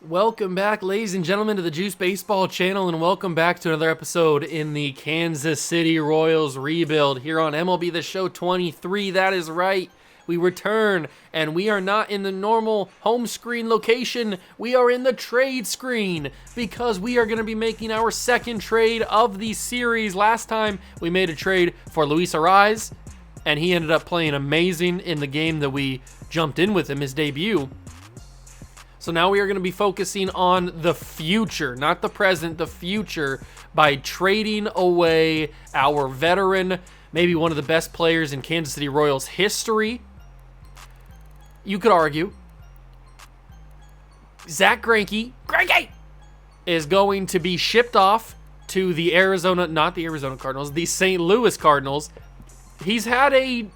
Welcome back, ladies and gentlemen, to the Juice Baseball channel, and welcome back to another episode in the Kansas City Royals rebuild here on MLB The Show 23. That is right. We return, and we are not in the normal home screen location. We are in the trade screen because we are going to be making our second trade of the series. Last time, we made a trade for Luis Arraez, and he ended up playing amazing in the game that we jumped in with him, his debut. So now we are going to be focusing on the future, not the present, the future, by trading away our veteran, maybe one of the best players in Kansas City Royals history. You could argue. Zack Greinke is going to be shipped off to the not the Arizona Cardinals, the St. Louis Cardinals. He's had a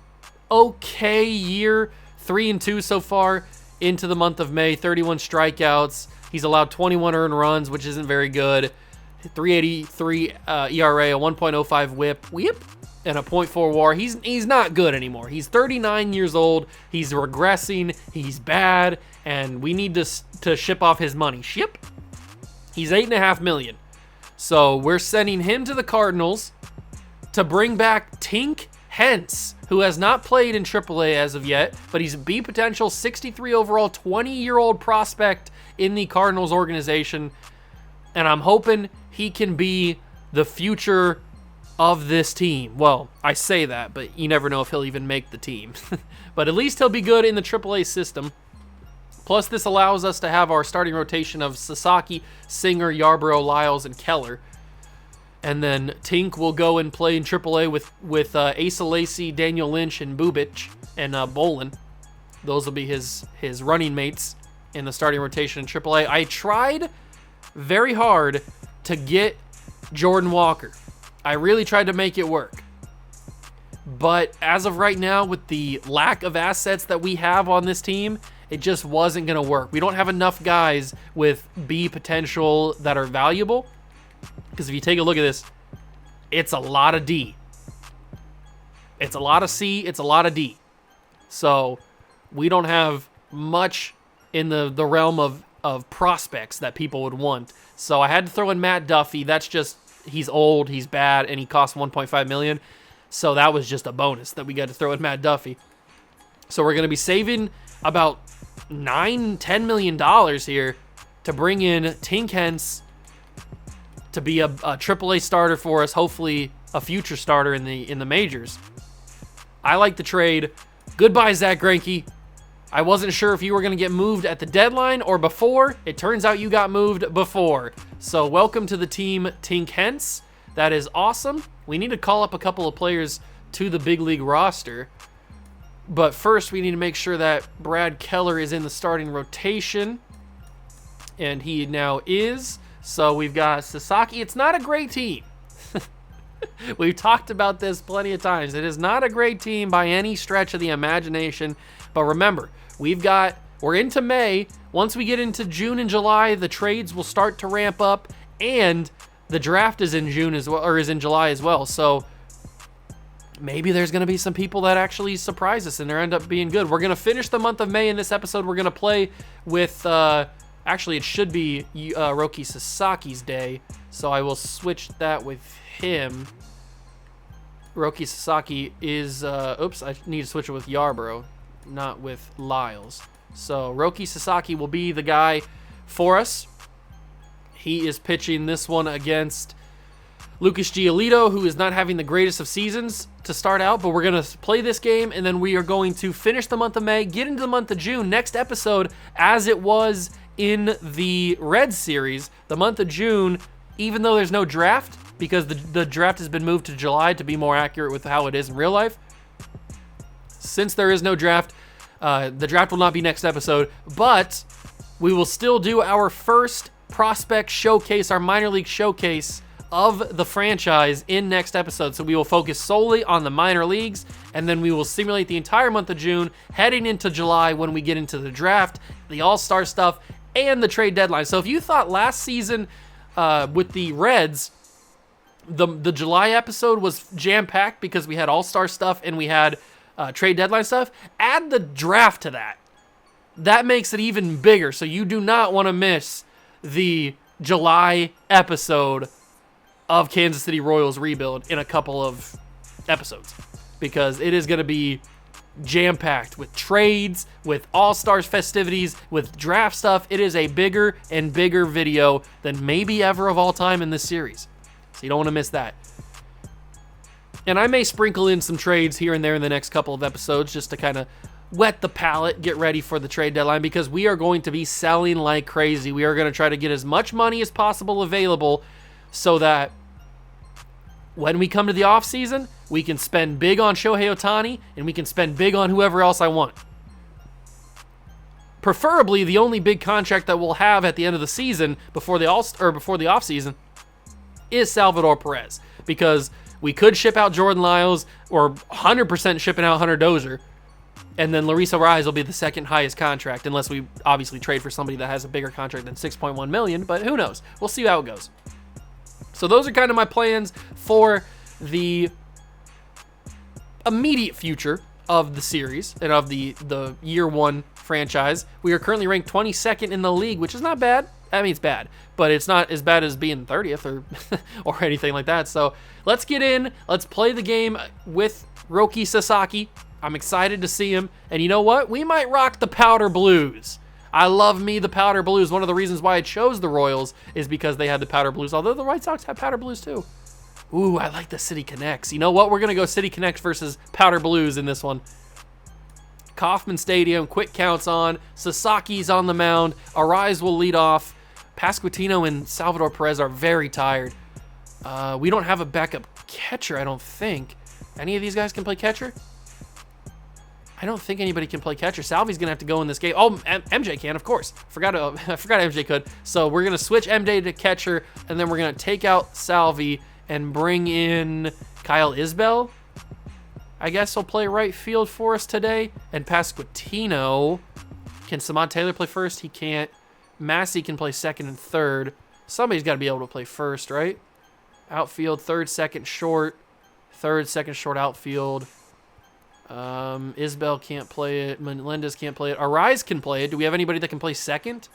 okay year, 3-2 so far. Into the month of May, 31 strikeouts. He's allowed 21 earned runs, which isn't very good. 3.83 ERA, a 1.05 whip, and a .4 WAR. He's not good anymore. He's 39 years old. He's regressing. He's bad, and we need to ship off his money. He's $8.5 million. So we're sending him to the Cardinals to bring back Tink, who has not played in AAA as of yet, but he's a B potential, 63 overall, 20-year-old prospect in the Cardinals organization, and I'm hoping he can be the future of this team. Well, I say that, but you never know if he'll even make the team. But at least he'll be good in the AAA system. Plus, this allows us to have our starting rotation of Sasaki, Singer, Yarbrough, Lyles, and Keller. And then Tink will go and play in AAA with Asa Lacy, Daniel Lynch, and Bubic, and Bolin. Those will be his running mates in the starting rotation in AAA. I tried very hard to get Jordan Walker. I really tried to make it work. But as of right now, with the lack of assets that we have on this team, it just wasn't going to work. We don't have enough guys with B potential that are valuable. Because if you take a look at this, it's a lot of D. It's a lot of C, it's a lot of D. So we don't have much in the realm of prospects that people would want. So I had to throw in Matt Duffy. That's just, he's old, he's bad, and he costs $1.5 million. So that was just a bonus that we got to throw in Matt Duffy. So we're going to be saving about $10 million here to bring in Tink to be a AAA starter for us, hopefully a future starter in the majors. I like the trade. Goodbye, Zack Greinke. I wasn't sure if you were going to get moved at the deadline or before. It turns out you got moved before. So welcome to the team, Tink. That is awesome. We need to call up a couple of players to the big league roster. But first, we need to make sure that Brad Keller is in the starting rotation. And he now is. So we've got Sasaki. It's not a great team. We've talked about this plenty of times. It is not a great team by any stretch of the imagination. But remember, we're into May. Once we get into June and July, the trades will start to ramp up, and the draft is in June as well, or is in July as well. So maybe there's going to be some people that actually surprise us and they end up being good. We're going to finish the month of May in this episode. We're going to play with actually, it should be Roki Sasaki's day, so I will switch that with him. Roki Sasaki is, I need to switch it with Yarbrough, not with Lyles. So Roki Sasaki will be the guy for us. He is pitching this one against Lucas Giolito, who is not having the greatest of seasons to start out, but we're going to play this game, and then we are going to finish the month of May, get into the month of June. Next episode, as it was in the Reds series, the month of June, even though there's no draft, because the draft has been moved to July to be more accurate with how it is in real life. Since there is no draft, the draft will not be next episode, but we will still do our first prospect showcase, our minor league showcase of the franchise in next episode. So we will focus solely on the minor leagues, and then we will simulate the entire month of June, heading into July when we get into the draft, the all-star stuff, and the trade deadline. So if you thought last season with the Reds, the July episode was jam-packed because we had all-star stuff and we had trade deadline stuff, add the draft to that. that makes it even bigger. So you do not want to miss the July episode of Kansas City Royals Rebuild in a couple of episodes, because it is going to be jam-packed with trades, with All-Stars festivities, with draft stuff. It is a bigger and bigger video than maybe ever of all time in this series. So you don't want to miss that. And I may sprinkle in some trades here and there in the next couple of episodes just to kind of wet the palate, get ready for the trade deadline, because we are going to be selling like crazy. We are going to try to get as much money as possible available so that when we come to the offseason, we can spend big on Shohei Ohtani and we can spend big on whoever else I want. Preferably, the only big contract that we'll have at the end of the season before the offseason is Salvador Perez, because we could ship out Jordan Lyles or 100% shipping out Hunter Dozier, and then Luis Arraez will be the second highest contract, unless we obviously trade for somebody that has a bigger contract than $6.1 million, but who knows? We'll see how it goes. So those are kind of my plans for the immediate future of the series and of the year one franchise. We are currently ranked 22nd in the league, which is not bad. I mean, it's bad, but it's not as bad as being 30th or or anything like that. So let's get in. Let's play the game with Roki Sasaki. I'm excited to see him. And you know what? We might rock the powder blues. I love me the powder blues. One of the reasons why I chose the Royals is because they had the powder blues, although the White Sox have powder blues too. Ooh, I like the City Connects. You know what? We're going to go City Connects versus powder blues in this one. Kauffman Stadium, quick counts on. Sasaki's on the mound. Arraez will lead off. Pasquantino and Salvador Perez are very tired. We don't have a backup catcher, I don't think. Any of these guys can play catcher? I don't think anybody can play catcher. Salvi's going to have to go in this game. Oh, MJ can, of course. I forgot MJ could. So we're going to switch MJ to catcher, and then we're going to take out Salvi and bring in Kyle Isbell. I guess he'll play right field for us today. And Pasquantino. Can Samad Taylor play first? He can't. Massey can play second and third. Somebody's got to be able to play first, right? Outfield, third, second, short. Third, second, short, outfield. Isbell can't play it. Melendez can't play it. Arraez can play it. Do we have anybody that can play second?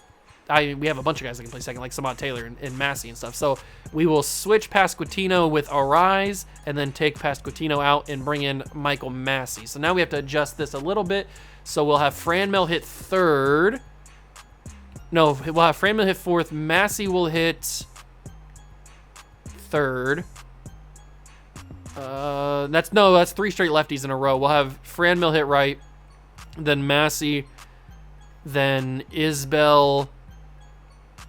We have a bunch of guys that can play second, like Samad Taylor and Massey and stuff. So we will switch Pasquantino with Arraez and then take Pasquantino out and bring in Michael Massey. So now we have to adjust this a little bit. So we'll have Franmil hit third. No, we'll have Franmil hit fourth. Massey will hit third. That's three straight lefties in a row. We'll have Franmil hit right, then Massey, then Isbell,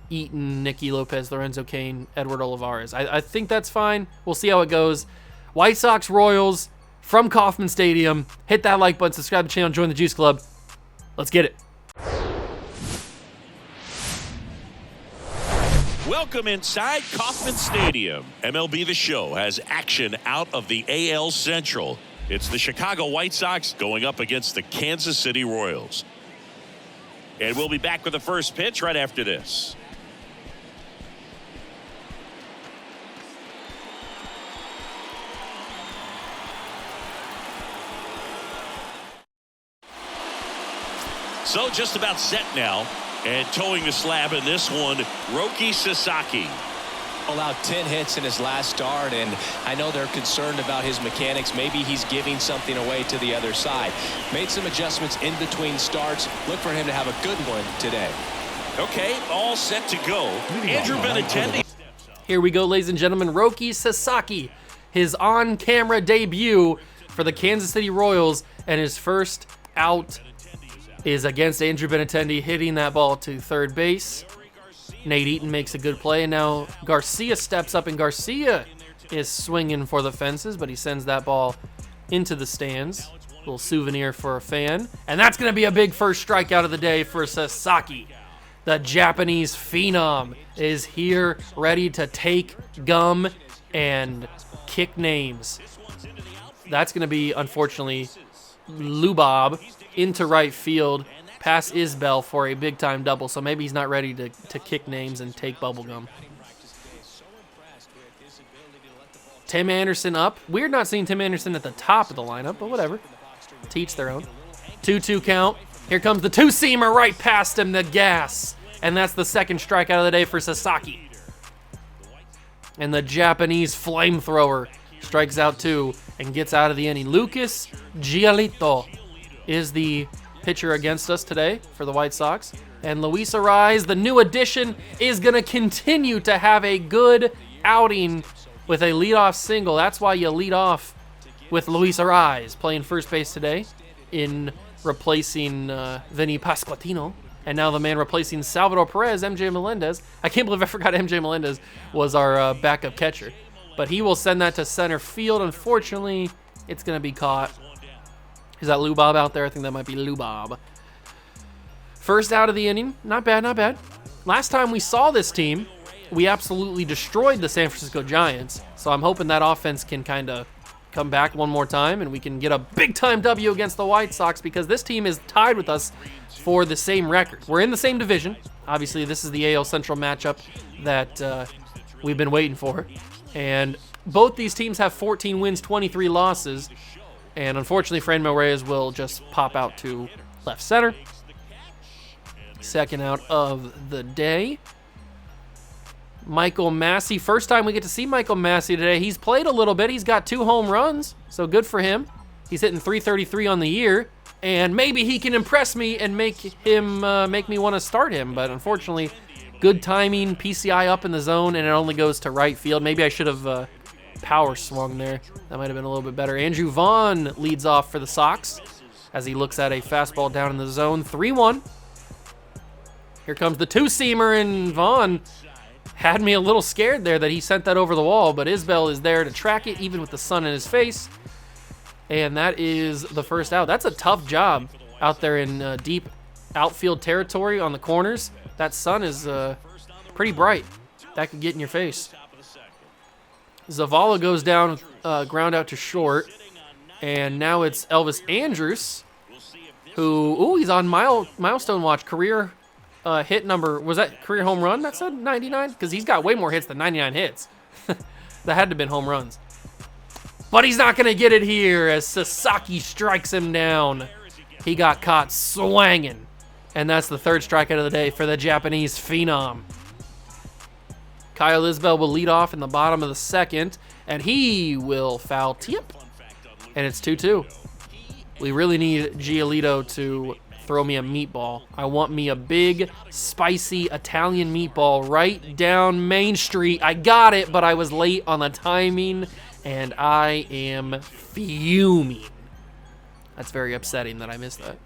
Eaton, Nicky Lopez, Lorenzo Cain, Edward Olivares. I think that's fine. We'll see how it goes. White Sox Royals from Kauffman Stadium. Hit that like button, subscribe to the channel, join the Juice Club. Let's get it. Welcome inside Kauffman Stadium. MLB The Show has action out of the AL Central. It's the Chicago White Sox going up against the Kansas City Royals. And we'll be back with the first pitch right after this. So just about set now. And towing the slab in this one, Roki Sasaki. Allowed 10 hits in his last start, and I know they're concerned about his mechanics. Maybe he's giving something away to the other side. Made some adjustments in between starts. Look for him to have a good one today. Okay, all set to go. Andrew Benintendi. Here we go, ladies and gentlemen. Roki Sasaki, his on-camera debut for the Kansas City Royals, and his first out is against Andrew Benintendi, hitting that ball to third base. Nate Eaton makes a good play, and now Garcia steps up, and Garcia is swinging for the fences, but he sends that ball into the stands. A little souvenir for a fan. And that's going to be a big first strikeout of the day for Sasaki. The Japanese Phenom is here, ready to take gum and kick names. That's going to be, unfortunately, Lubob into right field past Isbell for a big-time double, so maybe he's not ready to kick names and take bubblegum. Tim Anderson up. Weird not seeing Tim Anderson at the top of the lineup, but whatever. To each their own. 2-2 count. Here comes the two-seamer right past him, the gas. And that's the second strikeout of the day for Sasaki. And the Japanese flamethrower strikes out 2 and gets out of the inning. Lucas Giolito is the pitcher against us today for the White Sox. And Luis Arraez, the new addition, is going to continue to have a good outing with a leadoff single. That's why you lead off with Luis Arraez playing first base today in replacing Vinny Pasquantino. And now the man replacing Salvador Perez, MJ Melendez. I can't believe I forgot MJ Melendez was our backup catcher. But he will send that to center field. Unfortunately, it's going to be caught. Is that Lou Bob out there? I think that might be Lou Bob. First out of the inning. Not bad, not bad. Last time we saw this team, we absolutely destroyed the San Francisco Giants. So I'm hoping that offense can kind of come back one more time and we can get a big-time W against the White Sox because this team is tied with us for the same record. We're in the same division. Obviously, this is the AL Central matchup that we've been waiting for. And both these teams have 14 wins, 23 losses. And unfortunately, Franmil Reyes will just pop out to left center. Second out of the day. Michael Massey. First time we get to see Michael Massey today. He's played a little bit. He's got 2 home runs, so good for him. He's hitting .333 on the year. And maybe he can impress me and make me want to start him. But unfortunately, good timing, PCI up in the zone, and it only goes to right field. Maybe I should have power swung there. That might have been a little bit better. Andrew Vaughn leads off for the Sox as he looks at a fastball down in the zone. 3-1. Here comes the two-seamer, and Vaughn had me a little scared there that he sent that over the wall, but Isbell is there to track it, even with the sun in his face. And that is the first out. That's a tough job out there in deep outfield territory on the corners. That sun is pretty bright. That could get in your face. Zavala goes down, ground out to short. And now it's Elvis Andrus, who, he's on milestone watch. Career hit number, was that career home run that said 99? Because he's got way more hits than 99 hits. That had to have been home runs. But he's not going to get it here as Sasaki strikes him down. He got caught swanging. And that's the third strikeout of the day for the Japanese Phenom. Kyle Isbell will lead off in the bottom of the second, and he will foul tip. And it's 2-2. We really need Giolito to throw me a meatball. I want me a big, spicy Italian meatball right down Main Street. I got it, but I was late on the timing, and I am fuming. That's very upsetting that I missed that.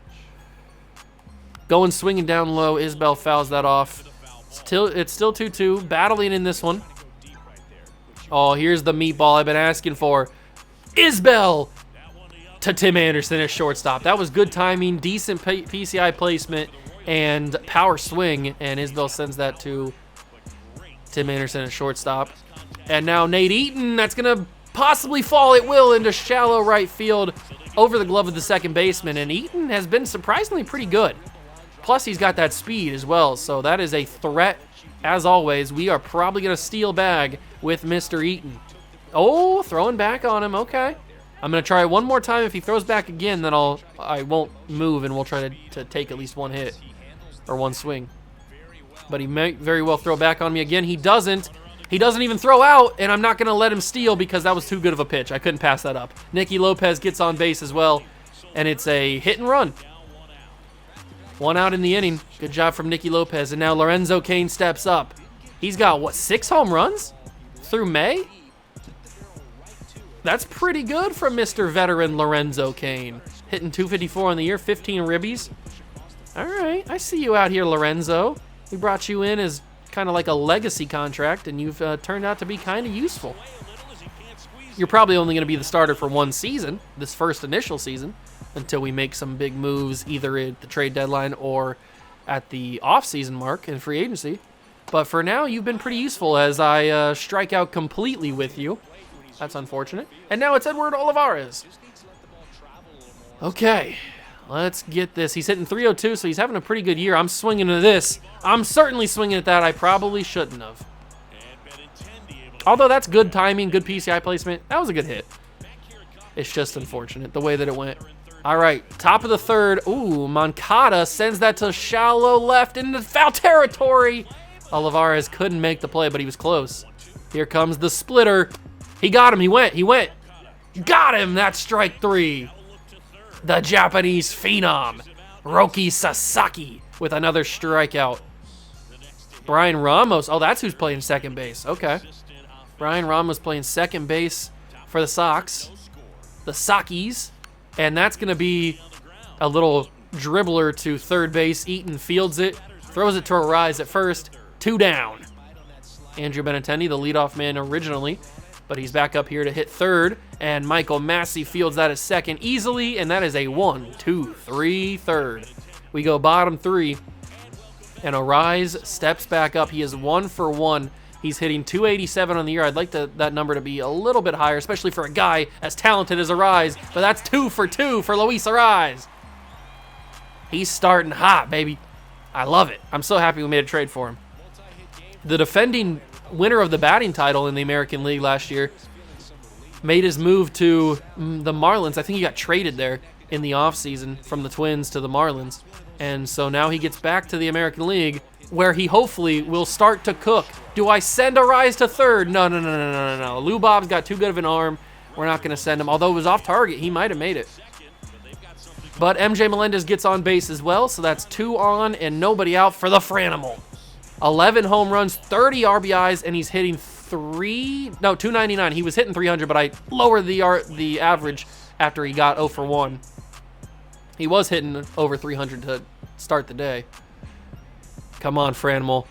Going swinging down low, Isbell fouls that off. It's still 2-2, battling in this one. Oh, here's the meatball I've been asking for. Isbell to Tim Anderson at shortstop. That was good timing, decent PCI placement, and power swing. And Isbell sends that to Tim Anderson at shortstop. And now Nate Eaton, that's going to possibly fall. It will into shallow right field over the glove of the second baseman. And Eaton has been surprisingly pretty good. Plus, he's got that speed as well. So that is a threat. As always, we are probably going to steal bag with Mr. Eaton. Oh, throwing back on him. Okay. I'm going to try one more time. If he throws back again, then I won't move, and we'll try to take at least one hit or one swing. But he may very well throw back on me again. He doesn't. He doesn't even throw out, and I'm not going to let him steal because that was too good of a pitch. I couldn't pass that up. Nicky Lopez gets on base as well, and it's a hit and run. One out in the inning. Good job from Nicky Lopez. And now Lorenzo Cain steps up. He's got, 6 home runs through May? That's pretty good from Mr. Veteran Lorenzo Cain. Hitting .254 on the year, 15 ribbies. All right, I see you out here, Lorenzo. We brought you in as kind of like a legacy contract, and you've turned out to be kind of useful. You're probably only going to be the starter for one season, this first initial season, until we make some big moves either at the trade deadline or at the off-season mark in free agency. But for now, you've been pretty useful as I strike out completely with you. That's unfortunate. And now it's Edward Olivares. Okay, let's get this. He's hitting .302, so he's having a pretty good year. I'm swinging to this. I'm certainly swinging at that. I probably shouldn't have. Although that's good timing, good PCI placement. That was a good hit. It's just unfortunate the way that it went. All right, top of the third. Ooh, Moncada sends that to shallow left into foul territory. Olivares couldn't make the play, but he was close. Here comes the splitter. He got him. He went. Got him. That's strike 3. The Japanese Phenom, Roki Sasaki, with another strikeout. Brian Ramos. Oh, that's who's playing second base. Okay. Brian Ramos playing second base for the Sox. The Sakis. And that's going to be a little dribbler to third base. Eaton fields it, throws it to Arise at first. 2 down. Andrew Benintendi, the leadoff man originally, but he's back up here to hit third. And Michael Massey fields that at second easily, and that is a 1, 2, 3 third. We go bottom 3, and Arise steps back up. He is 1 for 1. He's hitting 287 on the year. I'd like that number to be a little bit higher, especially for a guy as talented as Arise, but that's 2 for 2 for Luis Arise. He's starting hot, baby. I love it. I'm so happy we made a trade for him. The defending winner of the batting title in the American League last year made his move to the Marlins. I think he got traded there in the offseason from the Twins to the Marlins. And so now he gets back to the American League, where he hopefully will start to cook. Do I send Arise to third? No. Lou Bob's got too good of an arm. We're not going to send him. Although it was off target, he might have made it. But MJ Melendez gets on base as well, so that's 2 on and nobody out for the Franimal. 11 home runs, 30 RBIs, and he's hitting 299. He was hitting 300, but I lowered the average after he got 0 for 1. He was hitting over 300 to start the day. Come on, Franimal.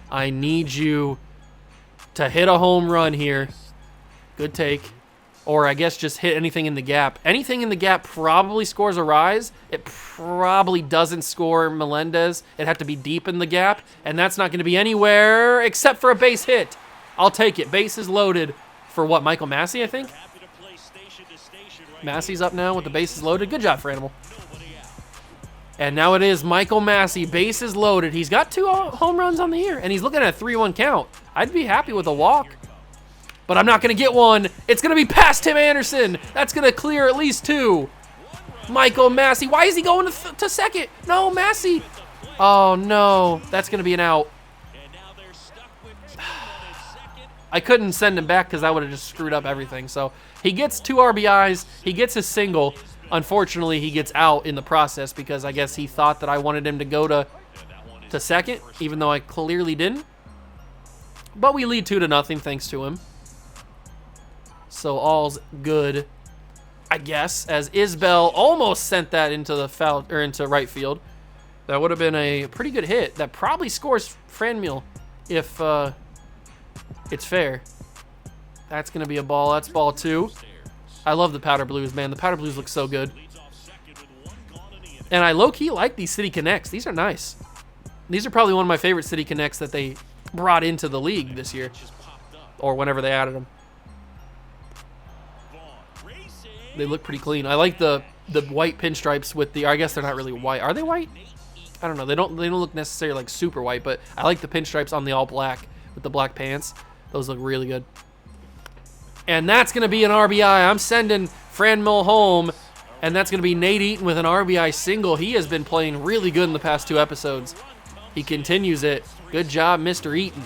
I need you to hit a home run here. Good take. Or I guess just hit anything in the gap. Anything in the gap probably scores Arise. It probably doesn't score Melendez. It'd have to be deep in the gap, and that's not going to be anywhere except for a base hit. I'll take it. Bases loaded for what, Michael Massey, I think? Massey's up now with the bases loaded. Good job, Franimal. And now it is Michael Massey, bases loaded. He's got 2 home runs on the year, and he's looking at a 3-1 count. I'd be happy with a walk, but I'm not going to get one. It's going to be past Tim Anderson. That's going to clear at least 2. Michael Massey. Why is he going to second? No, Massey. Oh, no. That's going to be an out. I couldn't send him back because I would have just screwed up everything. So he gets 2 RBIs. He gets his single. Unfortunately, he gets out in the process because I guess he thought that I wanted him to go to second, even though I clearly didn't. But we lead 2-0 thanks to him. So all's good, I guess, as Isbell almost sent that into the foul or into right field. That would have been a pretty good hit. That probably scores Franmil if it's fair. That's going to be a ball. That's ball 2. I love the powder blues, man. The powder blues look so good. And I low-key like these City Connects. These are nice. These are probably one of my favorite City Connects that they brought into the league this year. Or whenever they added them. They look pretty clean. I like the white pinstripes with the... I guess they're not really white. Are they white? I don't know. They don't look necessarily like super white, but I like the pinstripes on the all black with the black pants. Those look really good. And that's going to be an RBI. I'm sending Franmil home, and that's going to be Nate Eaton with an RBI single. He has been playing really good in the past 2 episodes. He continues it. Good job, Mr. Eaton.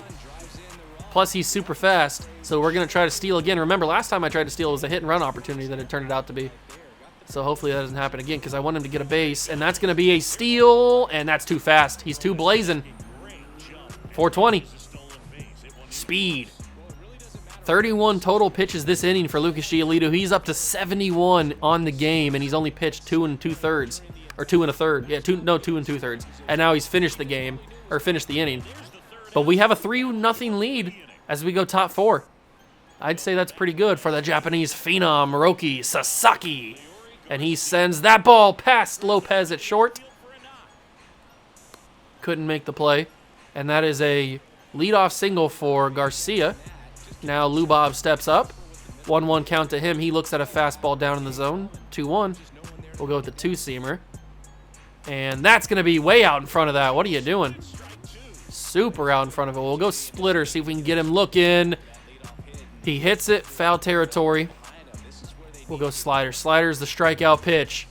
Plus, he's super fast, so we're going to try to steal again. Remember, last time I tried to steal, it was a hit-and-run opportunity that it turned out to be. So hopefully that doesn't happen again because I want him to get a base, and that's going to be a steal, and that's too fast. He's too blazing. 420. Speed. 31 total pitches this inning for Lucas Giolito. He's up to 71 on the game, and he's only pitched 2 2/3, or 2 1/3. Yeah, 2 2/3. And now he's finished the game, or finished the inning. But we have a 3-0 lead as we go top 4. I'd say that's pretty good for the Japanese Phenom, Roki Sasaki. And he sends that ball past Lopez at short. Couldn't make the play. And that is a leadoff single for Garcia. Now Lubov steps up. 1-1 count to him. He looks at a fastball down in the zone. 2-1. We'll go with the 2-seamer. And that's going to be way out in front of that. What are you doing? Super out in front of it. We'll go splitter, see if we can get him looking. He hits it. Foul territory. We'll go slider. Slider's the strikeout pitch.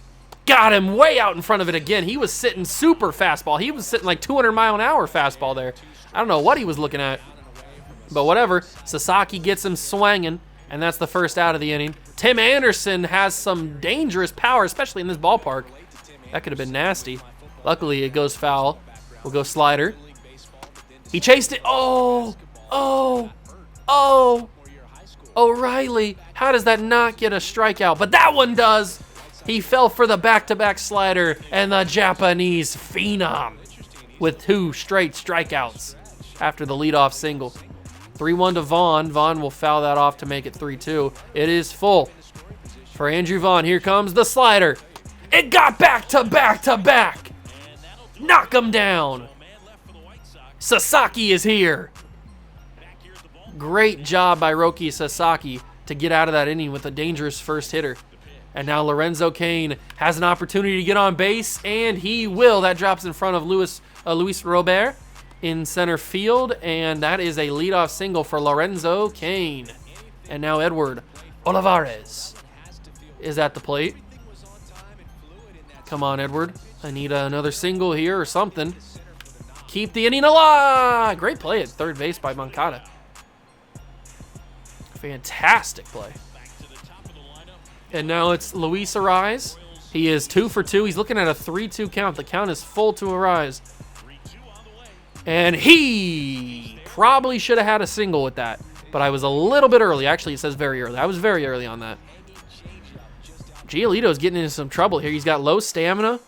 got him way out in front of it again. He was sitting super fastball. He was sitting like 200-mile-an-hour fastball there. I don't know what he was looking at, but whatever. Sasaki gets him swinging, and that's the first out of the inning. Tim Anderson has some dangerous power, especially in this ballpark. That could have been nasty. Luckily, it goes foul. We'll go slider. He chased it. Oh, oh, oh. O'Reilly, how does that not get a strikeout? But that one does. He fell for the back-to-back slider and the Japanese Phenom with 2 straight strikeouts after the leadoff single. 3-1 to Vaughn. Vaughn will foul that off to make it 3-2. It is full for Andrew Vaughn. Here comes the slider. It got back-to-back-to-back. Knock him down. Sasaki is here. Great job by Roki Sasaki to get out of that inning with a dangerous first hitter. And now Lorenzo Cain has an opportunity to get on base, and he will. That drops in front of Luis Robert in center field, and that is a leadoff single for Lorenzo Cain. And now Edward Olivares is at the plate. Come on, Edward. I need another single here or something. Keep the inning alive. Great play at third base by Moncada. Fantastic play. And now it's Luis Arraez. He is 2 for 2. He's looking at a 3-2 count. The count is full to Arraez. And he probably should have had a single with that, but I was a little bit early. Actually, it says very early. I was very early on that. Giolito's getting into some trouble here. He's got low stamina.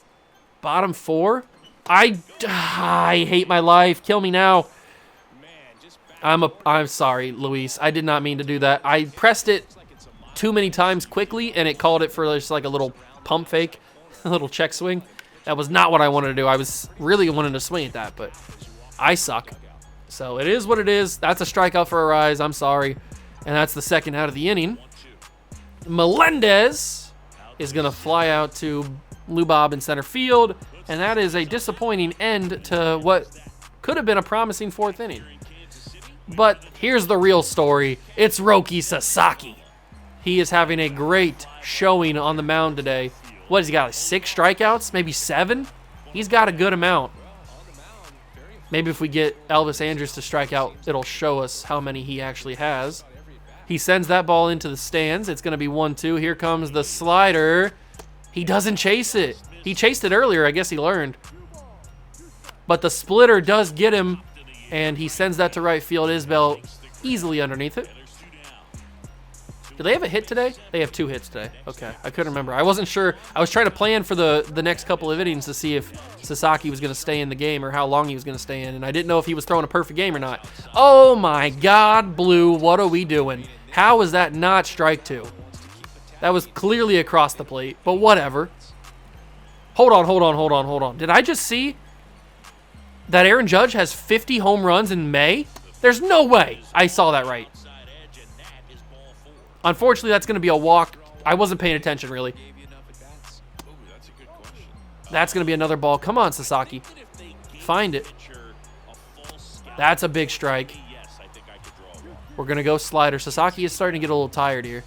Bottom 4. I hate my life. Kill me now. I'm sorry, Luis. I did not mean to do that. I pressed it too many times quickly, and it called it for just like a little pump fake, a little check swing. That was not what I wanted to do. I was really wanting to swing at that, but I suck. So it is what it is. That's a strikeout for Arraez. I'm sorry. And that's the second out of the inning. Melendez is going to fly out to Lubob in center field, and that is a disappointing end to what could have been a promising 4th inning. But here's the real story. It's Roki Sasaki. He is having a great showing on the mound today. What, has he got, like 6 strikeouts? Maybe 7? He's got a good amount. Maybe if we get Elvis Andrus to strike out, it'll show us how many he actually has. He sends that ball into the stands. It's going to be 1-2. Here comes the slider. He doesn't chase it. He chased it earlier. I guess he learned. But the splitter does get him, and he sends that to right field. Isbell easily underneath it. Do they have a hit today? They have 2 hits today. Okay, I couldn't remember. I wasn't sure. I was trying to plan for the next couple of innings to see if Sasaki was going to stay in the game or how long he was going to stay in, and I didn't know if he was throwing a perfect game or not. Oh my God, Blue, what are we doing? How is that not strike 2? That was clearly across the plate, but whatever. Hold on. Did I just see that Aaron Judge has 50 home runs in May? There's no way I saw that right. Unfortunately, that's going to be a walk. I wasn't paying attention, really. That's going to be another ball. Come on, Sasaki. Find it. That's a big strike. We're going to go slider. Sasaki is starting to get a little tired here.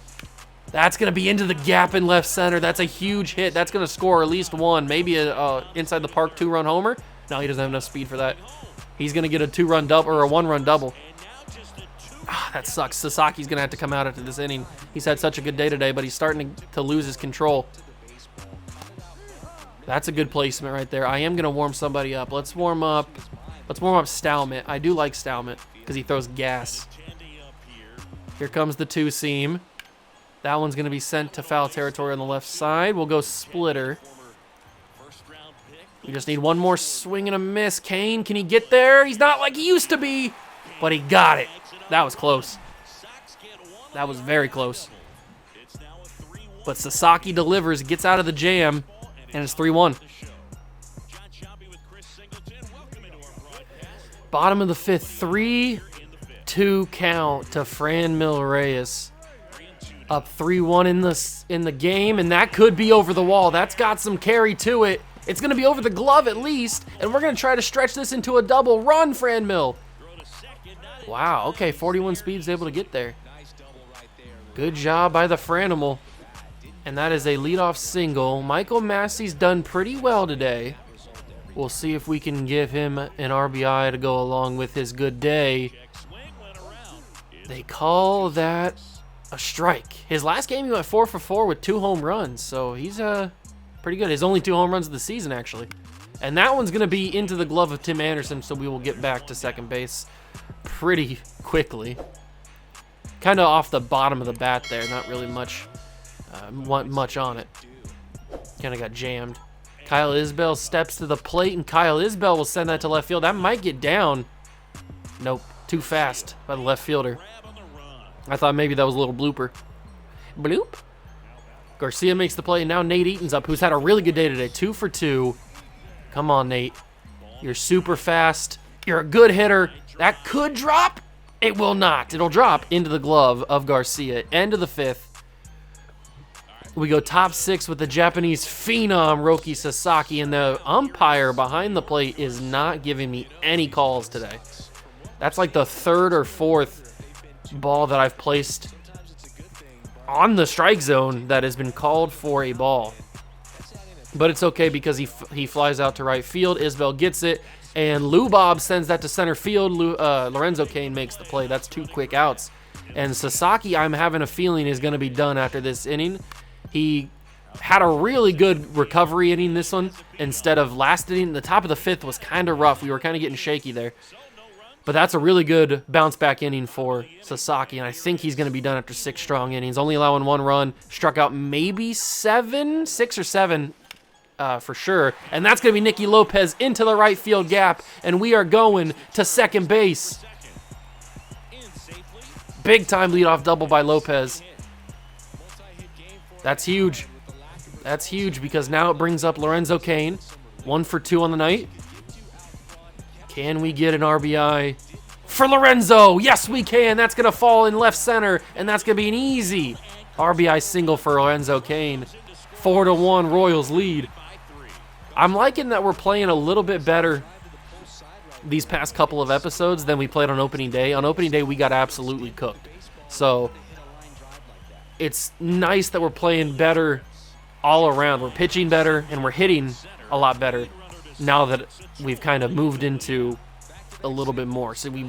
That's going to be into the gap in left center. That's a huge hit. That's going to score at least 1, maybe a inside the park 2-run homer. No, he doesn't have enough speed for that. He's going to get a 2-run double or a 1-run double. That sucks. Sasaki's going to have to come out after this inning. He's had such a good day today, but he's starting to lose his control. That's a good placement right there. I am going to warm somebody up. Let's warm up Stalmet. I do like Stalmet because he throws gas. Here comes the 2-seam. That one's going to be sent to foul territory on the left side. We'll go splitter. We just need one more swing and a miss. Cain, can he get there? He's not like he used to be, but he got it. That was close. That was very close. But Sasaki delivers, gets out of the jam, and it's 3-1. Bottom of the 5th, 3-2 count to Franmil Reyes. Up 3-1 in the game, and that could be over the wall. That's got some carry to it. It's going to be over the glove at least, and we're going to try to stretch this into a double run, Franmil. Wow, okay, 41 speed's able to get there. Good job by the Franimal. And that is a leadoff single. Michael Massey's done pretty well today. We'll see if we can give him an RBI to go along with his good day. They call that a strike. His last game he went 4 for 4 with 2 home runs, so he's pretty good. His only 2 home runs of the season, actually. And that one's going to be into the glove of Tim Anderson, so we will get back to second base pretty quickly. Kind of off the bottom of the bat there, not really much on it. Kind of got jammed. Kyle Isbell steps to the plate, and Kyle Isbell will send that to left field. That might get down. Nope, too fast by the left fielder. I thought maybe that was a little blooper. Bloop. Garcia makes the play, and now Nate Eaton's up, who's had a really good day today. 2 for 2. Come on, Nate. You're super fast. You're a good hitter. That could drop. It will not. It'll drop into the glove of Garcia. End of the 5th. We go top 6 with the Japanese phenom, Roki Sasaki, and the umpire behind the plate is not giving me any calls today. That's like the 3rd or 4th ball that I've placed on the strike zone that has been called for a ball. But it's okay because he flies out to right field. Isbell gets it, and Lou Bob sends that to center field. Lorenzo Cain makes the play. That's 2 quick outs. And Sasaki, I'm having a feeling, is going to be done after this inning. He had a really good recovery inning this one instead of last inning. The top of the 5th was kind of rough. We were kind of getting shaky there. But that's a really good bounce-back inning for Sasaki, and I think he's going to be done after 6 strong innings. Only allowing 1 run, struck out maybe 6 or 7 for sure. And that's going to be Nicky Lopez into the right field gap, and we are going to second base. Big-time leadoff double by Lopez. That's huge. That's huge because now it brings up Lorenzo Cain. 1 for 2 on the night. Can we get an RBI for Lorenzo? Yes, we can. That's going to fall in left center, and that's going to be an easy RBI single for Lorenzo Cain. 4-1 Royals lead. I'm liking that we're playing a little bit better these past couple of episodes than we played on opening day. On opening day, we got absolutely cooked. So it's nice that we're playing better all around. We're pitching better, and we're hitting a lot better now that we've kind of moved into a little bit more. So we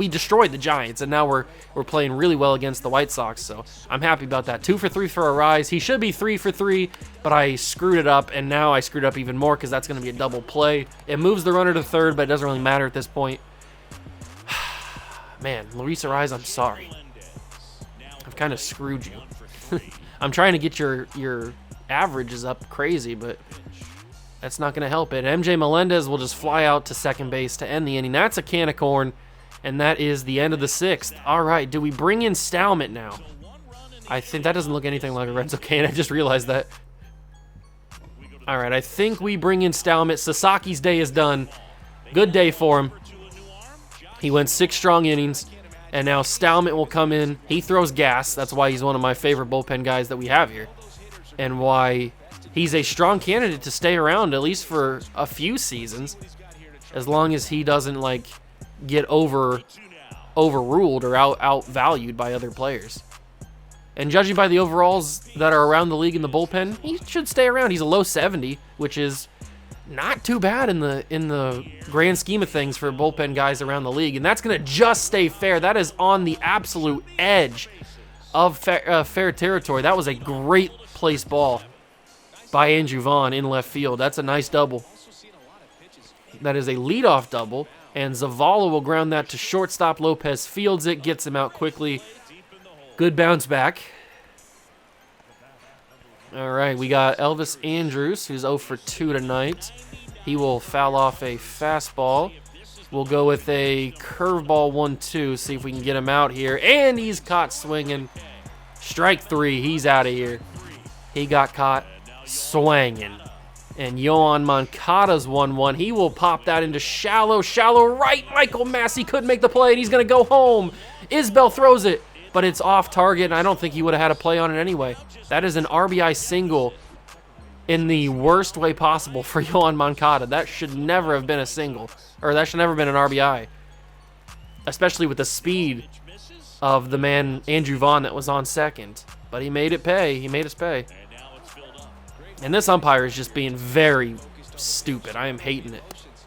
destroyed the Giants, and now we're playing really well against the White Sox. So I'm happy about that. 2 for 3 for Arise. He should be 3 for 3, but I screwed it up, and now I screwed up even more because that's going to be a double play. It moves the runner to third, but it doesn't really matter at this point. Man, Luis Arise, I'm sorry. I've kind of screwed you. I'm trying to get your averages up crazy, but that's not going to help it. MJ Melendez will just fly out to second base to end the inning. That's a can of corn, and that is the end of the 6th. All right, do we bring in Stalmet now? I think that doesn't look anything like Lorenzo Cain. I just realized that. All right, I think we bring in Stalmet. Sasaki's day is done. Good day for him. He went 6 strong innings, and now Stalmet will come in. He throws gas. That's why he's one of my favorite bullpen guys that we have here, and why he's a strong candidate to stay around at least for a few seasons, as long as he doesn't get overruled or outvalued by other players. And judging by the overalls that are around the league in the bullpen, he should stay around. He's a low 70, which is not too bad in the grand scheme of things for bullpen guys around the league. And that's going to just stay fair. That is on the absolute edge of fair territory. That was a great placed ball by Andrew Vaughn in left field. That's a nice double. That is a leadoff double, and Zavala will ground that to shortstop. Lopez fields it, gets him out quickly. Good bounce back. All right, we got Elvis Andrus, who's 0 for 2 tonight. He will foul off a fastball. We'll go with a curveball 1-2, see if we can get him out here. And he's caught swinging. Strike 3, he's out of here. He got caught swinging. And Yohan Moncada's 1-1. He will pop that into shallow right. Michael Massey couldn't make the play, and he's going to go home. Isbell throws it, but it's off target, and I don't think he would have had a play on it anyway. That is an RBI single in the worst way possible for Yohan Moncada. That should never have been a single, or that should never have been an RBI, especially with the speed of the man, Andrew Vaughn, that was on second. But he made it pay. He made us pay. And this umpire is just being very stupid. I am hating it.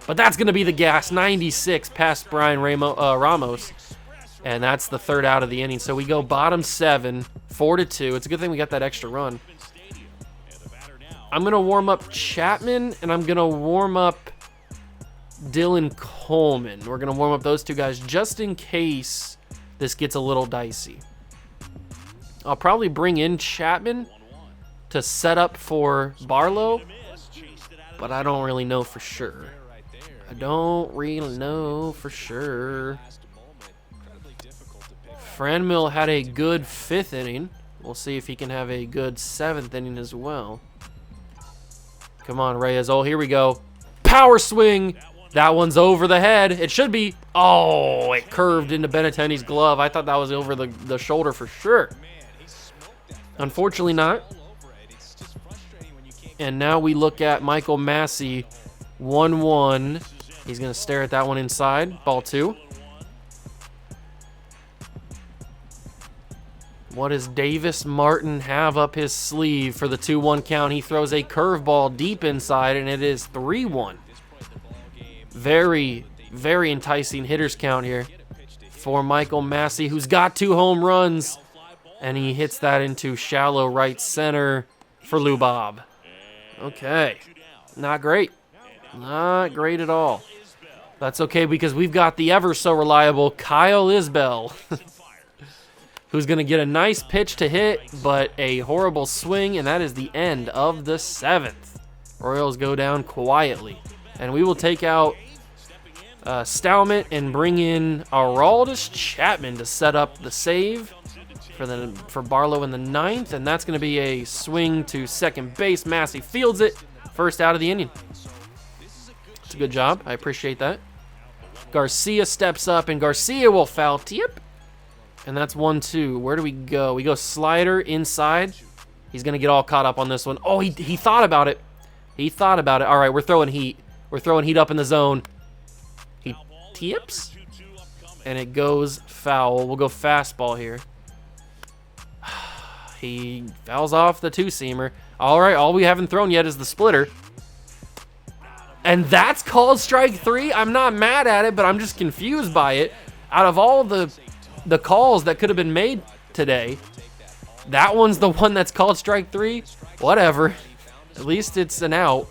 But that's going to be the gas. 96 past Brian Ramos. And that's the third out of the inning. So we go bottom 7, 4-2. It's a good thing we got that extra run. I'm going to warm up Chapman, and I'm going to warm up Dylan Coleman. We're going to warm up those two guys just in case this gets a little dicey. I'll probably bring in Chapman to set up for Barlow, but I don't really know for sure. I don't really know for sure. Franmil had a good 5th inning. We'll see if he can have a good 7th inning as well. Come on, Reyes. Oh, here we go. Power swing. That one's over the head. It should be. Oh, it curved into Benintendi's glove. I thought that was over the shoulder for sure. Unfortunately not. And now we look at Michael Massey. 1-1. He's going to stare at that one inside. Ball 2. What does Davis Martin have up his sleeve for the 2-1 count? He throws a curveball deep inside, and it is 3-1. Very, very enticing hitters count here for Michael Massey, who's got 2 home runs, and he hits that into shallow right center for Lou Bob. Okay, not great. Not great at all. That's okay because we've got the ever so reliable Kyle Isbell, who's going to get a nice pitch to hit, but a horrible swing, and that is the end of the 7th. Royals go down quietly, and we will take out Stalmant and bring in Aroldis Chapman to set up the save for Barlow in the 9th, and that's going to be a swing to second base. Massey fields it, first out of the inning. It's a good job. I appreciate that. Garcia steps up, and Garcia will foul tip. And that's 1-2. Where do we go? We go slider inside. He's going to get all caught up on this one. Oh, he thought about it. He thought about it. All right, we're throwing heat. We're throwing heat up in the zone. He tips, and it goes foul. We'll go fastball here. He fouls off the 2-seamer. All right, all we haven't thrown yet is the splitter. And that's called strike 3. I'm not mad at it, but I'm just confused by it. Out of all the calls that could have been made today, that one's the one that's called strike 3. Whatever. At least it's an out.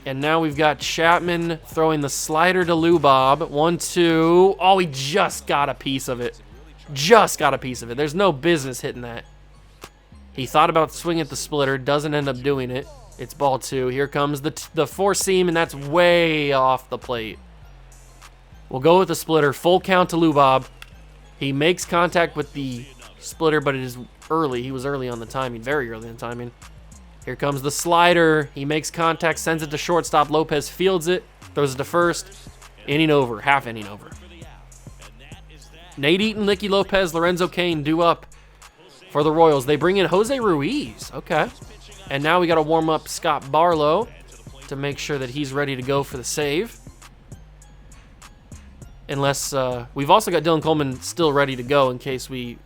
And now we've got Chapman throwing the slider to Lou Bob. 1-2. Oh, he just got a piece of it. Just got a piece of it. There's no business hitting that. He thought about swinging at the splitter. Doesn't end up doing it. It's ball 2. Here comes the 4-seam, and that's way off the plate. We'll go with the splitter. Full count to Lou Bob. He makes contact with the splitter, but it is early. He was early on the timing. Very early on the timing. Here comes the slider. He makes contact, sends it to shortstop. Lopez fields it, throws it to first. Inning over. Half inning over. Nate Eaton, Nicky Lopez, Lorenzo Cain due up for the Royals. They bring in Jose Ruiz. Okay. And now we got to warm up Scott Barlow to make sure that he's ready to go for the save. Unless we've also got Dylan Coleman still ready to go in case we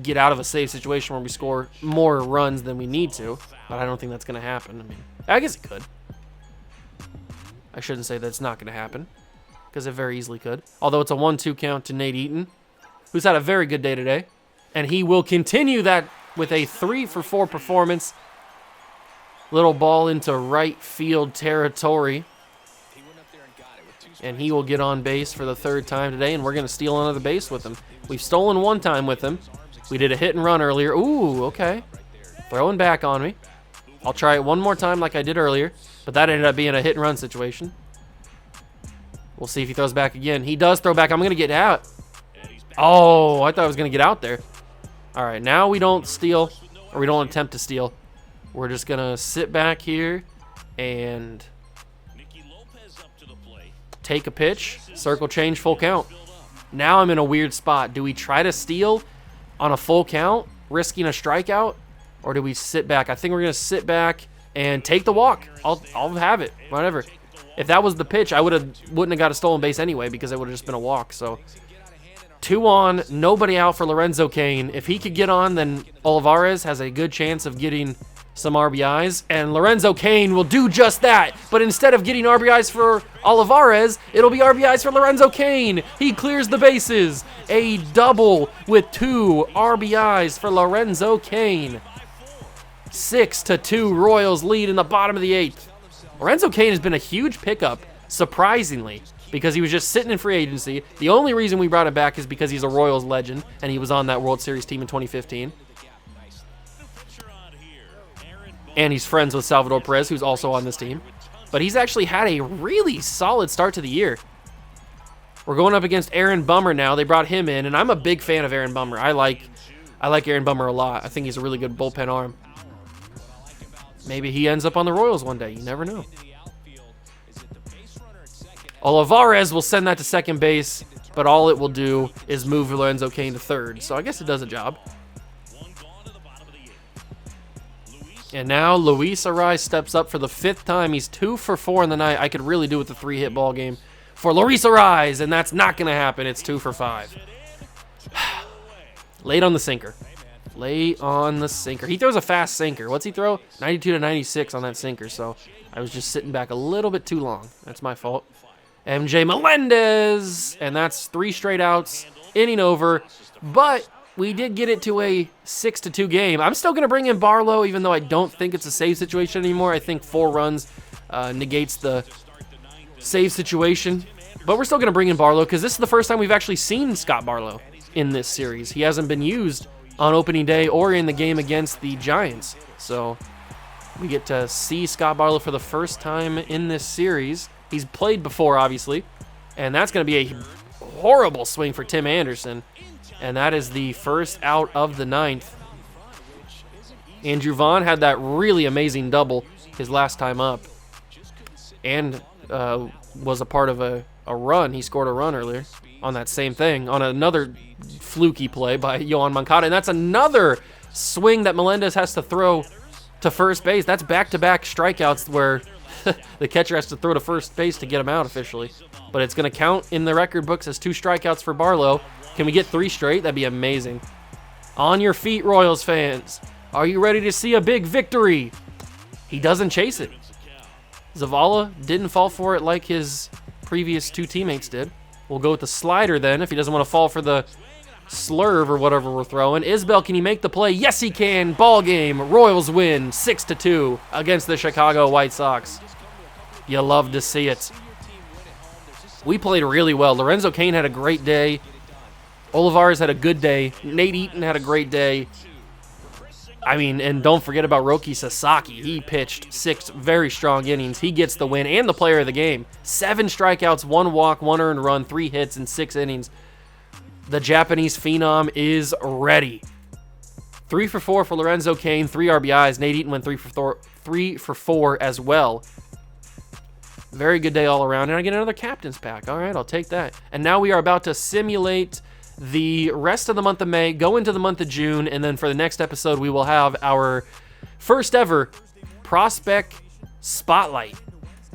get out of a save situation where we score more runs than we need to. But I don't think that's going to happen. I mean, I guess it could. I shouldn't say that it's not going to happen because it very easily could. Although it's a 1-2 count to Nate Eaton, who's had a very good day today. And he will continue that with a 3-for-4 performance. Little ball into right field territory. And he will get on base for the 3rd time today, and we're going to steal another base with him. We've stolen 1 time with him. We did a hit and run earlier. Ooh, okay. Throwing back on me. I'll try it one more time like I did earlier, but that ended up being a hit and run situation. We'll see if he throws back again. He does throw back. I'm going to get out. Oh, I thought I was going to get out there. All right, now we don't steal, or we don't attempt to steal. We're just going to sit back here and take a pitch, circle change, full count. Now I'm in a weird spot. Do we try to steal on a full count, risking a strikeout, or do we sit back? I think we're going to sit back and take the walk. I'll have it, whatever. If that was the pitch, I wouldn't have got a stolen base anyway because it would have just been a walk. So 2 on, nobody out for Lorenzo Cain. If he could get on, then Olivares has a good chance of getting some RBIs, and Lorenzo Cain will do just that. But instead of getting RBIs for Olivares, it'll be RBIs for Lorenzo Cain. He clears the bases. A double with 2 RBIs for Lorenzo Cain. 6-2 Royals lead in the bottom of the 8th. Lorenzo Cain has been a huge pickup, surprisingly, because he was just sitting in free agency. The only reason we brought him back is because he's a Royals legend, and he was on that World Series team in 2015. And he's friends with Salvador Perez, who's also on this team. But he's actually had a really solid start to the year. We're going up against Aaron Bummer now. They brought him in, and I'm a big fan of Aaron Bummer. I like Aaron Bummer a lot. I think he's a really good bullpen arm. Maybe he ends up on the Royals one day. You never know. Olivares will send that to second base, but all it will do is move Lorenzo Cain to third. So I guess it does a job. And now Luis Arraez steps up for the 5th time. He's 2 for 4 in the night. I could really do with a 3-hit ball game for Luis Arraez, and that's not going to happen. It's 2 for 5. Late on the sinker. Late on the sinker. He throws a fast sinker. What's he throw? 92 to 96 on that sinker, so I was just sitting back a little bit too long. That's my fault. MJ Melendez, and that's 3 straight outs, inning over, but we did get it to a 6-2 game. I'm still going to bring in Barlow, even though I don't think it's a save situation anymore. I think 4 runs negates the save situation. But we're still going to bring in Barlow because this is the first time we've actually seen Scott Barlow in this series. He hasn't been used on opening day or in the game against the Giants. So we get to see Scott Barlow for the first time in this series. He's played before, obviously, and that's going to be a horrible swing for Tim Anderson. And that is the first out of the 9th. Andrew Vaughn had that really amazing double his last time up. And was a part of a run. He scored a run earlier on that same thing, on another fluky play by Yohan Moncada. And that's another swing that Melendez has to throw to first base. That's back-to-back strikeouts where the catcher has to throw to first base to get him out officially. But it's going to count in the record books as 2 strikeouts for Barlow. Can we get 3 straight? That'd be amazing. On your feet, Royals fans. Are you ready to see a big victory? He doesn't chase it. Zavala didn't fall for it like his previous 2 teammates did. We'll go with the slider then if he doesn't want to fall for the slurve or whatever we're throwing. Isbell, can he make the play? Yes, he can. Ball game. Royals win 6-2 against the Chicago White Sox. You love to see it. We played really well. Lorenzo Cain had a great day. Olivares had a good day. Nate Eaton had a great day. I mean, and don't forget about Roki Sasaki. He pitched 6 very strong innings. He gets the win and the player of the game. 7 strikeouts, 1 walk, 1 earned run, 3 hits in 6 innings. The Japanese Phenom is ready. 3 for 4 for Lorenzo Cain, 3 RBIs. Nate Eaton went 3 for 4 as well. Very good day all around. And I get another captain's pack. All right, I'll take that. And now we are about to simulate the rest of the month of May, go into the month of June, and then for the next episode, we will have our first ever prospect spotlight.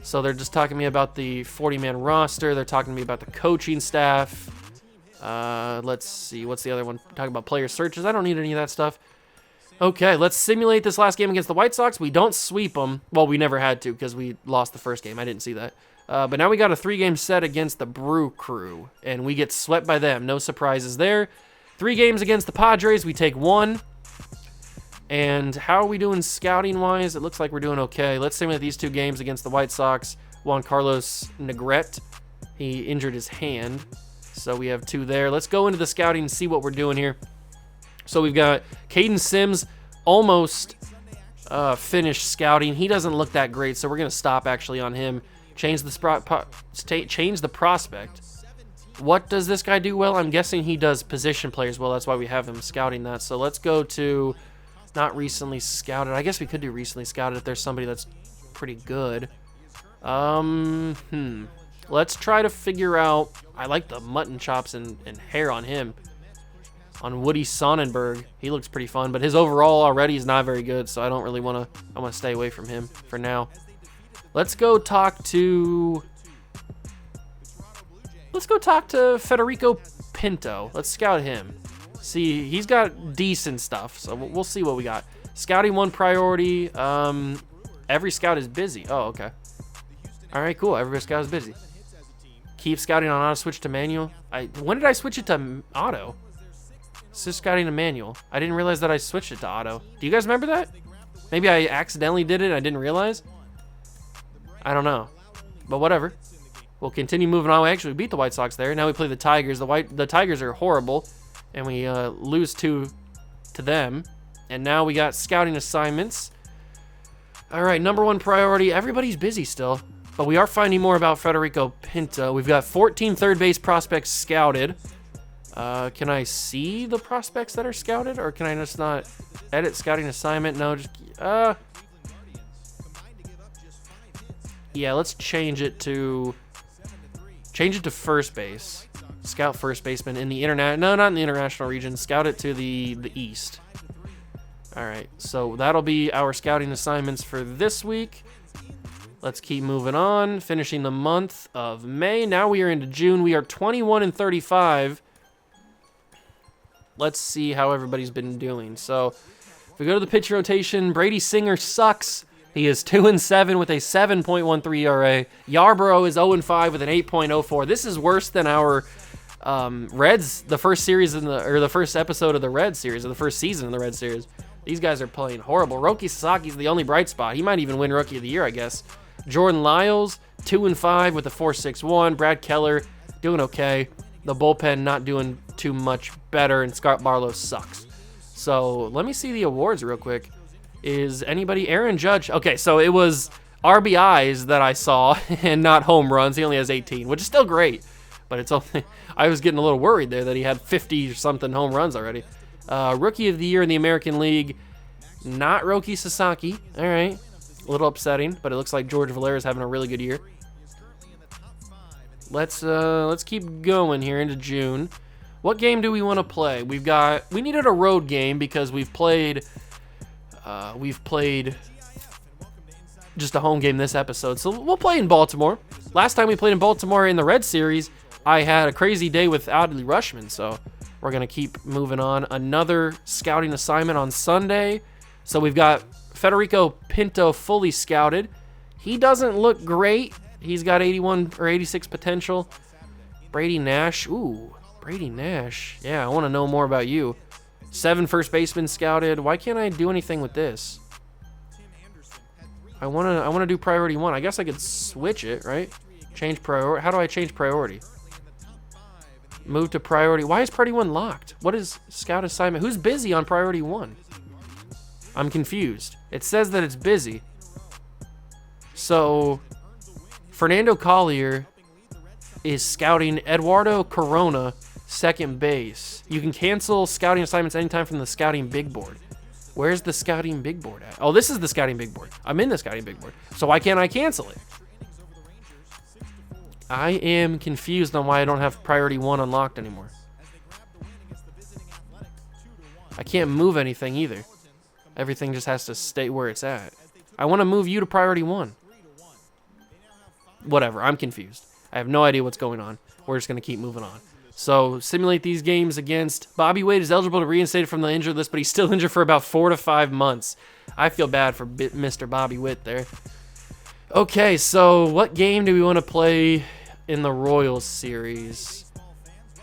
So they're just talking to me about the 40-man roster. They're talking to me about the coaching staff. Let's see, what's the other one? Talking about player searches. I don't need any of that stuff. Okay, let's simulate this last game against the White Sox. We don't sweep them. Well, we never had to because we lost the first game. I didn't see that. But now we got a 3-game set against the Brew Crew, and we get swept by them. No surprises there. 3 games against the Padres. We take 1. And how are we doing scouting-wise? It looks like we're doing okay. Let's simulate these 2 games against the White Sox. Juan Carlos Negrete, he injured his hand, so we have 2 there. Let's go into the scouting and see what we're doing here. So we've got Caden Sims almost finished scouting. He doesn't look that great, so we're going to stop actually on him. Change the prospect. What does this guy do well? I'm guessing he does position players well. That's why we have him scouting that. So let's go to not recently scouted. I guess we could do recently scouted if there's somebody that's pretty good. Let's try to figure out. I like the mutton chops and hair on him. On Woody Sonnenberg, he looks pretty fun, but his overall already is not very good, so I don't really want to. I want to stay away from him for now. Let's go talk to Federico Pinto. Let's scout him. See, he's got decent stuff, so we'll see what we got. Scouting 1 priority. Every scout is busy. Oh, okay. All right, cool. Every scout is busy. Keep scouting on auto, switch to manual. When did I switch it to auto? It's just scouting to manual. I didn't realize that I switched it to auto. Do you guys remember that? Maybe I accidentally did it and I didn't realize. I don't know. But whatever. We'll continue moving on. We actually beat the White Sox there. Now we play the Tigers. The Tigers are horrible. And we lose 2 to them. And now we got scouting assignments. All right, number 1 priority. Everybody's busy still. But we are finding more about Federico Pinto. We've got 14 third base prospects scouted. Can I see the prospects that are scouted? Or can I just not edit scouting assignment? No, just... yeah, let's change it to first base. Scout first baseman in the not in the international region. Scout it to the East. All right, so that'll be our scouting assignments for this week. Let's keep moving on, finishing the month of May. Now we are into June. We are 21-35. Let's see how everybody's been doing. So if we go to the pitch rotation, Brady Singer sucks. He is 2-7 with a 7.13 ERA. Yarborough is 0-5 with an 8.04. This is worse than our Reds, the first series the first episode of the Red series, or the first season of the Red series. These guys are playing horrible. Roki Sasaki's the only bright spot. He might even win Rookie of the Year, I guess. Jordan Lyles, 2-5 with a 4.61. Brad Keller doing okay. The bullpen not doing too much better, and Scott Barlow sucks. So let me see the awards real quick. Is anybody... Aaron Judge... Okay, so it was RBIs that I saw and not home runs. He only has 18, which is still great. But it's only... I was getting a little worried there that he had 50-something home runs already. Rookie of the Year in the American League, not Roki Sasaki. All right. A little upsetting, but it looks like George Valera is having a really good year. Let's keep going here into June. What game do we want to play? We needed a road game because we've played just a home game this episode. So we'll play in Baltimore. Last time we played in Baltimore in the Red Series, I had a crazy day with Adley Rutschman, so we're going to keep moving on. Another scouting assignment on Sunday. So we've got Federico Pinto fully scouted. He doesn't look great. He's got 81 or 86 potential. Brady Nash. Ooh, Brady Nash. Yeah, I want to know more about you. 7 first basemen scouted. Why can't I do anything with this? I want to do priority 1. I guess I could switch it, right? Change priority. How do I change priority? Move to priority. Why is priority 1 locked? What is scout assignment? Who's busy on priority 1? I'm confused. It says that it's busy. So, Fernando Collier is scouting Eduardo Corona, second base. You can cancel scouting assignments anytime from the scouting big board. Where's the scouting big board at? Oh, this is the scouting big board. I'm in the scouting big board. So why can't I cancel it? I am confused on why I don't have priority 1 unlocked anymore. I can't move anything either. Everything just has to stay where it's at. I want to move you to priority 1. Whatever, I'm confused. I have no idea what's going on. We're just going to keep moving on. So, simulate these games against... Bobby Wade is eligible to reinstate from the injured list, but he's still injured for about 4 to 5 months. I feel bad for Mr. Bobby Witt there. Okay, so what game do we want to play in the Royals series?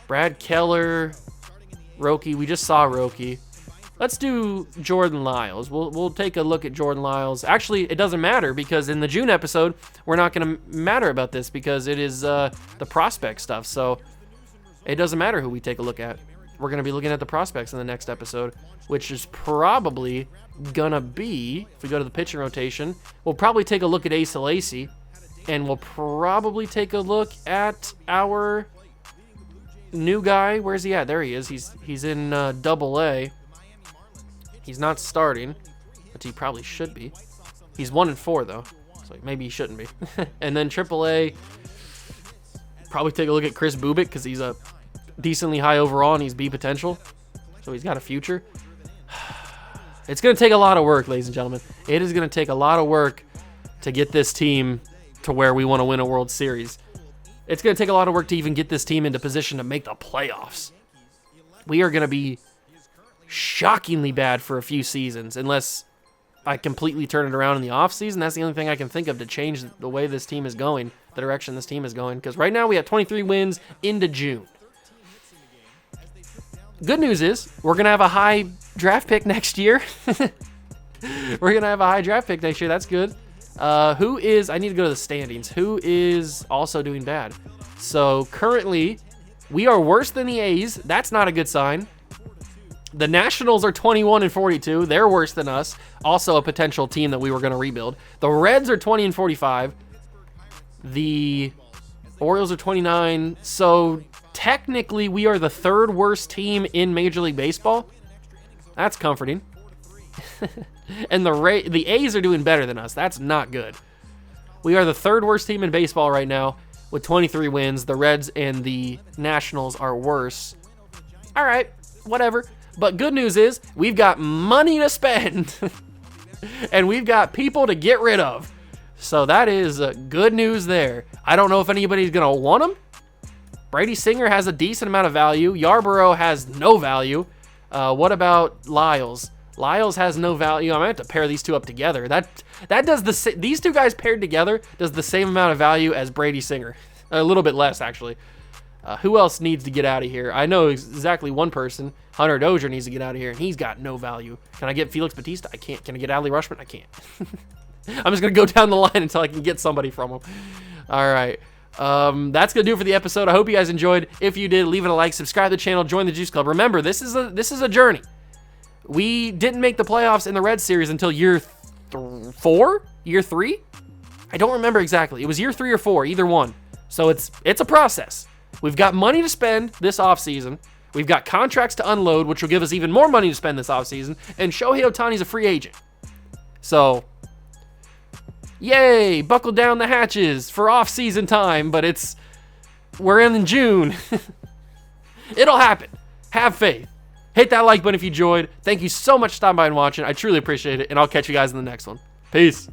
Brad Keller, Roki. We just saw Roki. Let's do Jordan Lyles. We'll take a look at Jordan Lyles. Actually, it doesn't matter because in the June episode, we're not going to matter about this because it is the prospect stuff. So it doesn't matter who we take a look at. We're going to be looking at the prospects in the next episode, which is probably going to be, if we go to the pitching rotation, we'll probably take a look at Asa Lacy, and we'll probably take a look at our new guy. Where's he at? There he is. He's in Double-A. He's not starting, but he probably should be. He's 1-4 though, so maybe he shouldn't be. And then AAA, probably take a look at Chris Bubik because he's a decently high overall and he's B potential, so he's got a future. It's going to take a lot of work, ladies and gentlemen. It is going to take a lot of work to get this team to where we want to win a World Series. It's going to take a lot of work to even get this team into position to make the playoffs. We are going to be shockingly bad for a few seasons, unless I completely turn it around in the offseason. That's the only thing I can think of to change the way this team is going, the direction this team is going. Because right now we have 23 wins into June. Good news is we're going to have a high draft pick next year. We're going to have a high draft pick next year. That's good. I need to go to the standings. Who is also doing bad? So currently we are worse than the A's. That's not a good sign. The Nationals are 21-42. They're worse than us. Also a potential team that we were going to rebuild. The Reds are 20-45. The Orioles are 29. So technically we are the third worst team in Major League Baseball. That's comforting. And the A's are doing better than us. That's not good. We are the third worst team in baseball right now with 23 wins. The Reds and the Nationals are worse. All right, whatever. But good news is we've got money to spend and we've got people to get rid of. So that is good news there. I don't know if anybody's going to want him. Brady Singer has a decent amount of value. Yarborough has no value. What about Lyles? Lyles has no value. I'm going to have to pair these two up together. That does these two guys paired together does the same amount of value as Brady Singer. A little bit less, actually. Who else needs to get out of here? I know exactly one person. Hunter Dozier needs to get out of here, and he's got no value. Can I get Felix Bautista? I can't. Can I get Adley Rutschman? I can't. I'm just going to go down the line until I can get somebody from him. All right. That's going to do it for the episode. I hope you guys enjoyed. If you did, leave it a like, subscribe to the channel, join the Juice Club. Remember, this is a journey. We didn't make the playoffs in the Red Series until year 4? Year 3? I don't remember exactly. It was year 3 or 4, either one. So it's a process. We've got money to spend this offseason. We've got contracts to unload, which will give us even more money to spend this offseason. And Shohei Ohtani's a free agent. So, yay, buckle down the hatches for off-season time, but we're in June. It'll happen. Have faith. Hit that like button if you enjoyed. Thank you so much for stopping by and watching. I truly appreciate it, and I'll catch you guys in the next one. Peace.